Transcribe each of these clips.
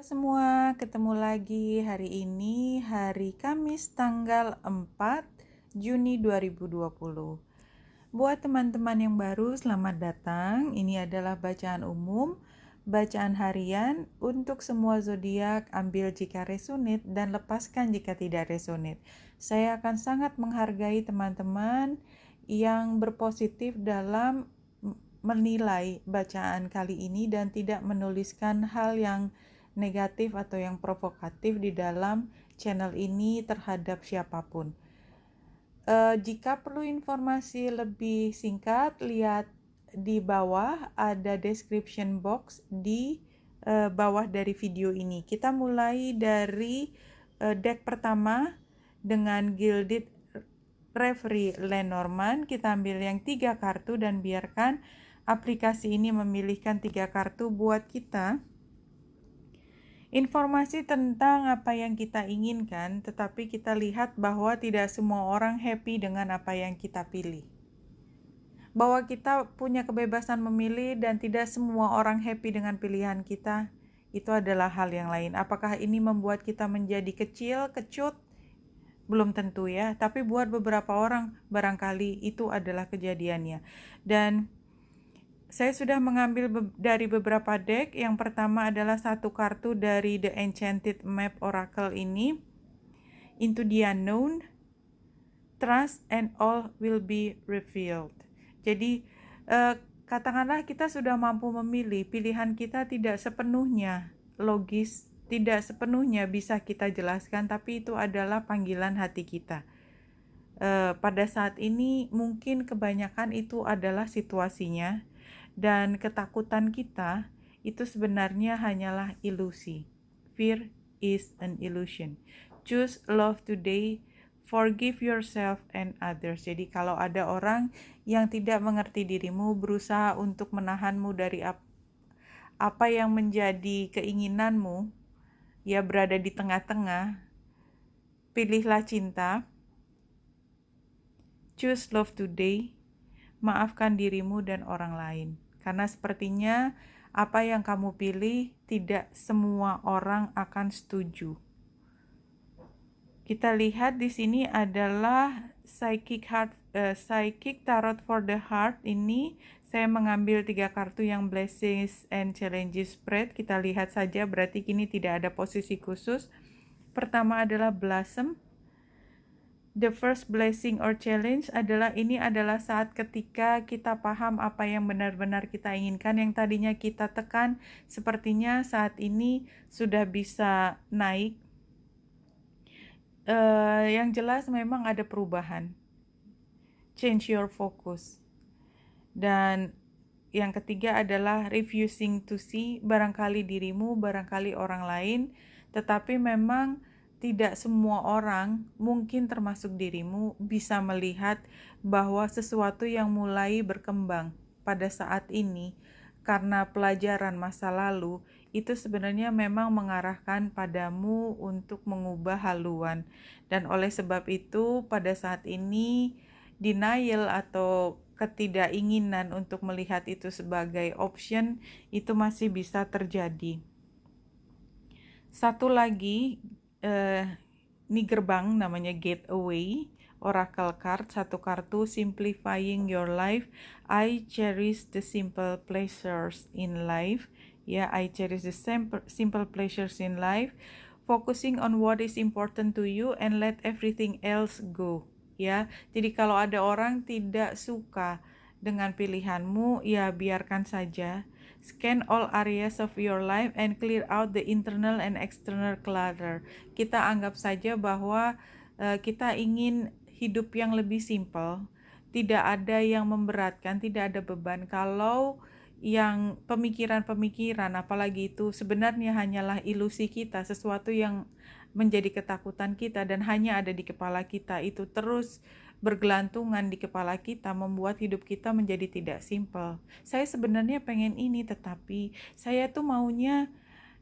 Semua, ketemu lagi hari ini, hari Kamis tanggal 4 Juni 2020. Buat teman-teman yang baru, selamat datang. Ini adalah bacaan umum, bacaan harian untuk semua zodiak. Ambil jika resonate dan lepaskan jika tidak resonate. Saya akan sangat menghargai teman-teman yang berpositif dalam menilai bacaan kali ini dan tidak menuliskan hal yang negatif atau yang provokatif di dalam channel ini terhadap siapapun. Jika perlu informasi lebih singkat, lihat di bawah ada description box di bawah dari video ini. Kita mulai dari deck pertama dengan Gilded Reverie Lenormand. Kita ambil yang 3 kartu dan biarkan aplikasi ini memilihkan 3 kartu buat kita. Informasi tentang apa yang kita inginkan, tetapi kita lihat bahwa tidak semua orang happy dengan apa yang kita pilih. Bahwa kita punya kebebasan memilih dan tidak semua orang happy dengan pilihan kita, itu adalah hal yang lain. Apakah ini membuat kita menjadi kecil, kecut? Belum tentu ya, tapi buat beberapa orang barangkali itu adalah kejadiannya. Dan saya sudah mengambil dari beberapa deck. Yang pertama adalah satu kartu dari The Enchanted Map Oracle ini. Into the Unknown, Trust and All Will Be Revealed. Jadi katakanlah kita sudah mampu memilih, pilihan kita tidak sepenuhnya logis, tidak sepenuhnya bisa kita jelaskan, tapi itu adalah panggilan hati kita. Pada saat ini mungkin kebanyakan itu adalah situasinya. Dan ketakutan kita itu sebenarnya hanyalah ilusi. Fear is an illusion. Choose love today, forgive yourself and others. Jadi kalau ada orang yang tidak mengerti dirimu, berusaha untuk menahanmu dari apa yang menjadi keinginanmu, ya berada di tengah-tengah, pilihlah cinta. Choose love today, maafkan dirimu dan orang lain. Karena sepertinya apa yang kamu pilih tidak semua orang akan setuju. Kita lihat di sini adalah Psychic Tarot for the Heart. Ini saya mengambil 3 kartu yang Blessings and Challenges spread. Kita lihat saja, berarti kini tidak ada posisi khusus. Pertama adalah Blossom. The first blessing or challenge ini adalah saat ketika kita paham apa yang benar-benar kita inginkan, yang tadinya kita tekan, sepertinya saat ini sudah bisa naik. Yang jelas memang ada perubahan. Change your focus. Dan yang ketiga adalah refusing to see, barangkali dirimu, barangkali orang lain, tetapi memang tidak semua orang, mungkin termasuk dirimu, bisa melihat bahwa sesuatu yang mulai berkembang pada saat ini karena pelajaran masa lalu itu sebenarnya memang mengarahkan padamu untuk mengubah haluan. Dan oleh sebab itu pada saat ini denial atau ketidakinginan untuk melihat itu sebagai option itu masih bisa terjadi. Satu lagi, ini gerbang namanya Gateway Oracle card, satu kartu Simplifying Your Life. I cherish the simple pleasures in life. Ya, I cherish the simple pleasures in life. Focusing on what is important to you and let everything else go. Ya, jadi kalau ada orang tidak suka dengan pilihanmu, ya biarkan saja. Scan all areas of your life and clear out the internal and external clutter. Kita anggap saja bahwa kita ingin hidup yang lebih simpel, tidak ada yang memberatkan, tidak ada beban. Kalau yang pemikiran-pemikiran, apalagi itu sebenarnya hanyalah ilusi kita, sesuatu yang menjadi ketakutan kita dan hanya ada di kepala kita, itu terus bergelantungan di kepala kita, membuat hidup kita menjadi tidak simpel. Saya sebenarnya pengen ini, tetapi saya tuh maunya,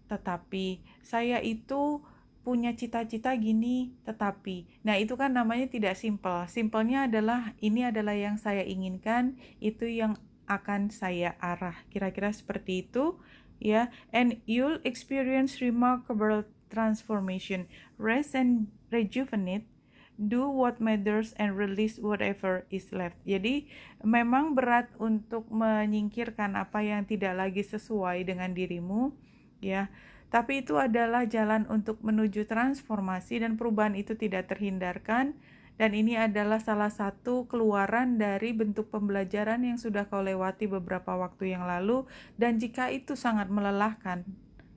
tetapi saya itu punya cita-cita gini, tetapi. Nah, itu kan namanya tidak simpel. Simpelnya adalah ini adalah yang saya inginkan, itu yang akan saya arah. Kira-kira seperti itu. ya, and you'll experience remarkable transformation. Rest and rejuvenate, do what matters and release whatever is left. Jadi memang berat untuk menyingkirkan apa yang tidak lagi sesuai dengan dirimu, ya. Tapi itu adalah jalan untuk menuju transformasi, dan perubahan itu tidak terhindarkan. Dan ini adalah salah satu keluaran dari bentuk pembelajaran yang sudah kau lewati beberapa waktu yang lalu. Dan jika itu sangat melelahkan,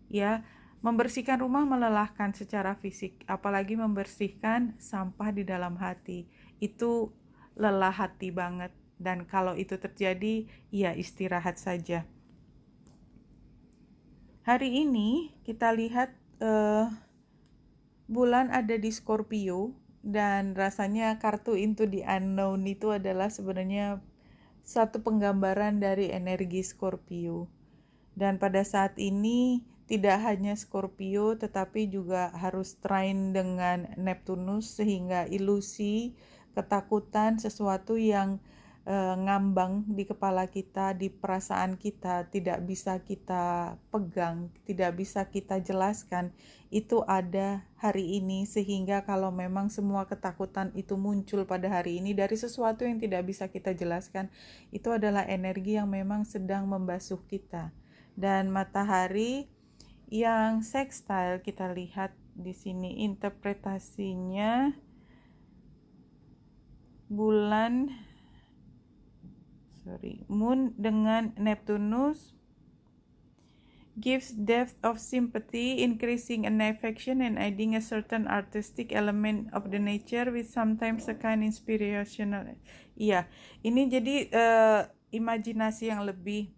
ya, membersihkan rumah melelahkan secara fisik, apalagi membersihkan sampah di dalam hati. Itu lelah hati banget. Dan kalau itu terjadi, ya istirahat saja. Hari ini kita lihat bulan ada di Scorpio, dan rasanya kartu Into the Unknown itu adalah sebenarnya satu penggambaran dari energi Scorpio. Dan pada saat ini tidak hanya Scorpio tetapi juga harus trine dengan Neptunus, sehingga ilusi, ketakutan, sesuatu yang ngambang di kepala kita, di perasaan kita, tidak bisa kita pegang, tidak bisa kita jelaskan, itu ada hari ini. Sehingga kalau memang semua ketakutan itu muncul pada hari ini dari sesuatu yang tidak bisa kita jelaskan, itu adalah energi yang memang sedang membasuh kita. Dan matahari yang sextile kita lihat di sini, interpretasinya Moon dengan Neptunus gives depth of sympathy, increasing an affection and adding a certain artistic element of the nature with sometimes a kind inspirational. Iya, ini jadi imajinasi yang lebih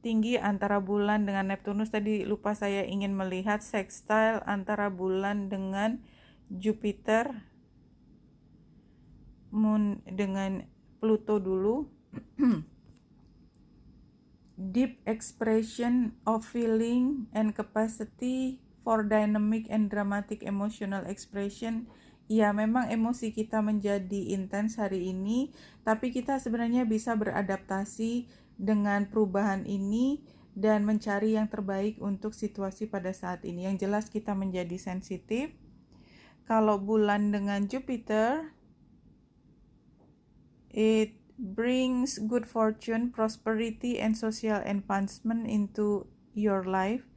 tinggi antara bulan dengan Neptunus. Tadi lupa saya ingin melihat sextile antara bulan dengan Jupiter, Moon dengan Pluto dulu. Deep expression of feeling and capacity for dynamic and dramatic emotional expression. Ya, memang emosi kita menjadi intens hari ini, tapi kita sebenarnya bisa beradaptasi dengan perubahan ini dan mencari yang terbaik untuk situasi pada saat ini. Yang jelas kita menjadi sensitif. Kalau bulan dengan Jupiter, it brings good fortune, prosperity, and social advancement into your life.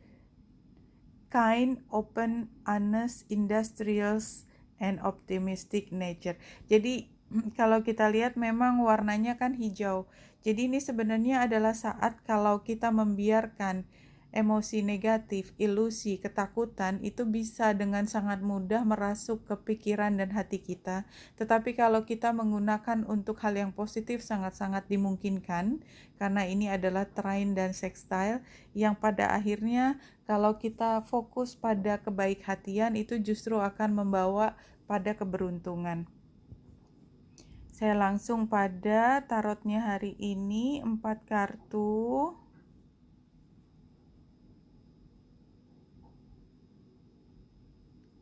Kind, open, honest, industrious, and optimistic nature. Jadi kalau kita lihat memang warnanya kan hijau. Jadi ini sebenarnya adalah saat kalau kita membiarkan emosi negatif, ilusi, ketakutan itu bisa dengan sangat mudah merasuk ke pikiran dan hati kita. Tetapi kalau kita menggunakan untuk hal yang positif, sangat-sangat dimungkinkan, karena ini adalah trine dan sextile yang pada akhirnya kalau kita fokus pada kebaik-hatian itu justru akan membawa pada keberuntungan. Saya langsung pada tarotnya hari ini, 4 kartu.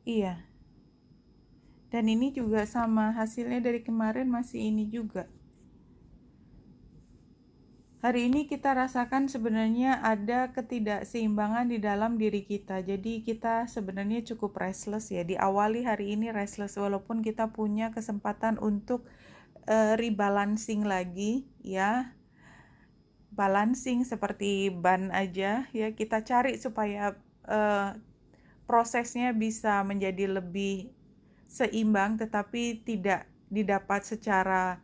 Iya. Dan ini juga sama, hasilnya dari kemarin masih ini juga. Hari ini kita rasakan sebenarnya ada ketidakseimbangan di dalam diri kita. Jadi kita sebenarnya cukup restless ya. Diawali hari ini restless, walaupun kita punya kesempatan untuk rebalancing lagi ya. Balancing seperti ban aja ya. Kita cari supaya prosesnya bisa menjadi lebih seimbang, tetapi tidak didapat secara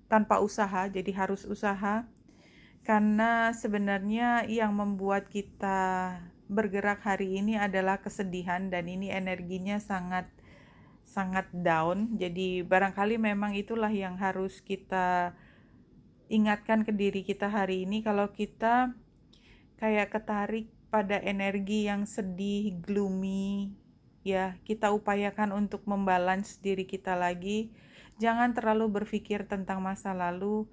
tanpa usaha. Jadi harus usaha, karena sebenarnya yang membuat kita bergerak hari ini adalah kesedihan, dan ini energinya sangat down. Jadi barangkali memang itulah yang harus kita ingatkan ke diri kita hari ini. Kalau kita kayak ketarik pada energi yang sedih, gloomy, ya, kita upayakan untuk membalance diri kita lagi. Jangan terlalu berpikir tentang masa lalu.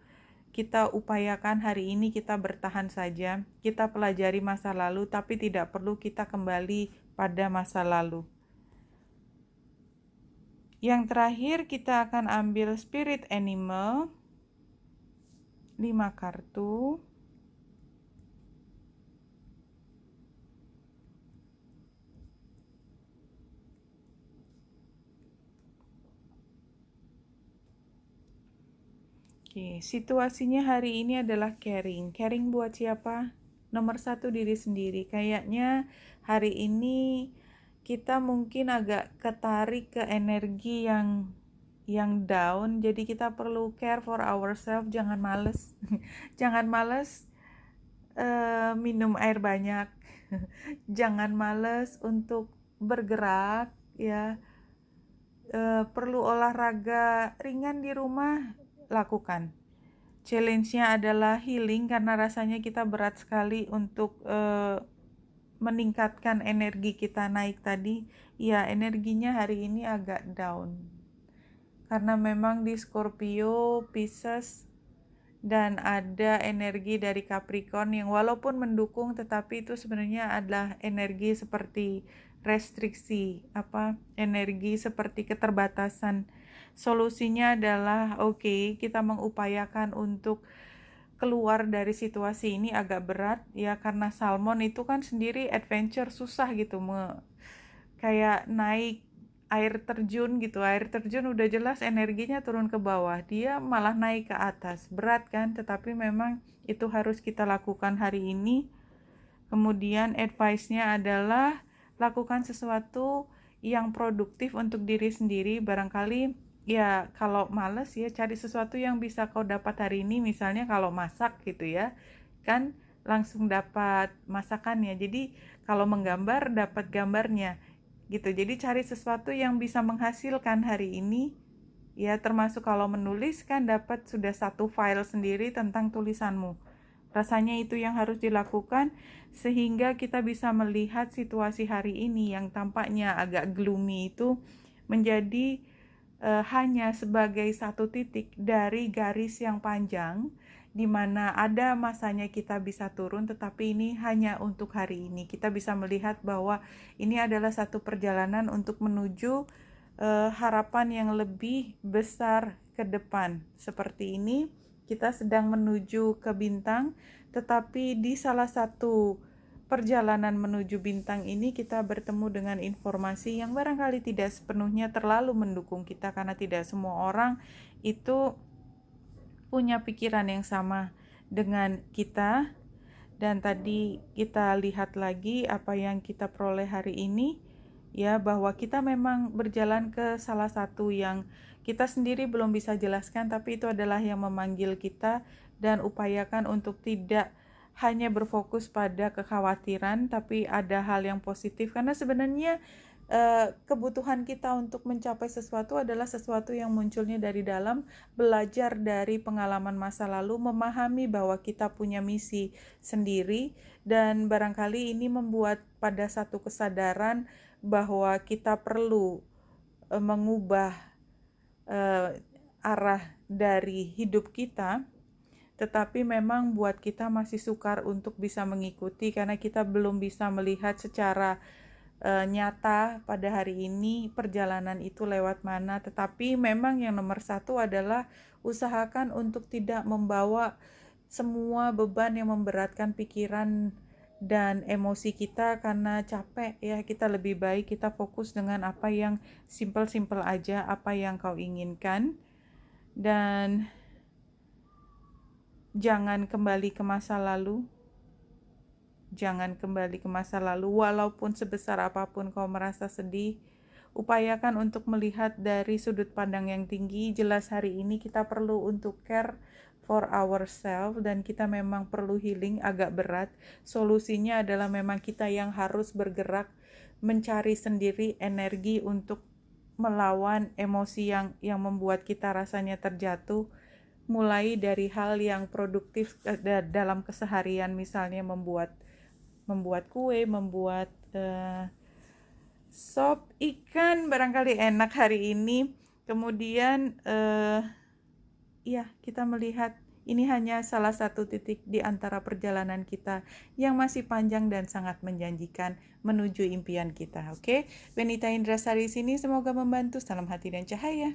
Kita upayakan hari ini kita bertahan saja. Kita pelajari masa lalu, tapi tidak perlu kita kembali pada masa lalu. Yang terakhir kita akan ambil spirit animal, 5 kartu. Oke, situasinya hari ini adalah caring. Caring buat siapa? Nomor satu diri sendiri. Kayaknya hari ini kita mungkin agak ketarik ke energi yang down. Jadi kita perlu care for ourselves. Jangan males, jangan males minum air banyak. Jangan males untuk bergerak, ya. Perlu olahraga ringan di rumah, lakukan. Challenge-nya adalah healing karena rasanya kita berat sekali untuk meningkatkan energi kita naik tadi. Ya, energinya hari ini agak down. Karena memang di Scorpio, Pisces, dan ada energi dari Capricorn yang walaupun mendukung tetapi itu sebenarnya adalah energi seperti restriksi, energi seperti keterbatasan. Solusinya adalah kita mengupayakan untuk keluar dari situasi ini agak berat ya, karena Salmon itu kan sendiri adventure, susah gitu, kayak naik air terjun gitu. Air terjun udah jelas energinya turun ke bawah, dia malah naik ke atas, berat kan, tetapi memang itu harus kita lakukan hari ini. Kemudian advice-nya adalah lakukan sesuatu yang produktif untuk diri sendiri. Barangkali ya kalau males ya cari sesuatu yang bisa kau dapat hari ini. Misalnya kalau masak gitu ya, kan langsung dapat masakannya. Jadi kalau menggambar dapat gambarnya gitu. Jadi cari sesuatu yang bisa menghasilkan hari ini ya, termasuk kalau menulis kan dapat sudah satu file sendiri tentang tulisanmu. Rasanya itu yang harus dilakukan sehingga kita bisa melihat situasi hari ini yang tampaknya agak gloomy itu menjadi hanya sebagai satu titik dari garis yang panjang di mana ada masanya kita bisa turun, tetapi ini hanya untuk hari ini. Kita bisa melihat bahwa ini adalah satu perjalanan untuk menuju harapan yang lebih besar ke depan. Seperti ini, kita sedang menuju ke bintang, tetapi di salah satu perjalanan menuju bintang ini kita bertemu dengan informasi yang barangkali tidak sepenuhnya terlalu mendukung kita, karena tidak semua orang itu punya pikiran yang sama dengan kita. Dan tadi kita lihat lagi apa yang kita peroleh hari ini ya, bahwa kita memang berjalan ke salah satu yang kita sendiri belum bisa jelaskan, tapi itu adalah yang memanggil kita. Dan upayakan untuk tidak hanya berfokus pada kekhawatiran, tapi ada hal yang positif, karena sebenarnya kebutuhan kita untuk mencapai sesuatu adalah sesuatu yang munculnya dari dalam, belajar dari pengalaman masa lalu, memahami bahwa kita punya misi sendiri, dan barangkali ini membuat pada satu kesadaran bahwa kita perlu mengubah arah dari hidup kita. Tetapi memang buat kita masih sukar untuk bisa mengikuti karena kita belum bisa melihat secara nyata pada hari ini perjalanan itu lewat mana. Tetapi memang yang nomor satu adalah usahakan untuk tidak membawa semua beban yang memberatkan pikiran dan emosi kita karena capek ya. Kita lebih baik kita fokus dengan apa yang simple-simple aja, apa yang kau inginkan, dan jangan kembali ke masa lalu. Jangan kembali ke masa lalu, walaupun sebesar apapun kau merasa sedih, upayakan untuk melihat dari sudut pandang yang tinggi. Jelas hari ini kita perlu untuk care for ourselves dan kita memang perlu healing agak berat. Solusinya adalah memang kita yang harus bergerak, mencari sendiri energi untuk melawan emosi yang membuat kita rasanya terjatuh. Mulai dari hal yang produktif dalam keseharian, misalnya membuat kue, membuat sop ikan barangkali enak hari ini. Kemudian kita melihat ini hanya salah satu titik di antara perjalanan kita yang masih panjang dan sangat menjanjikan menuju impian kita. Oke, Benita Indrasari sini, semoga membantu. Salam hati dan cahaya.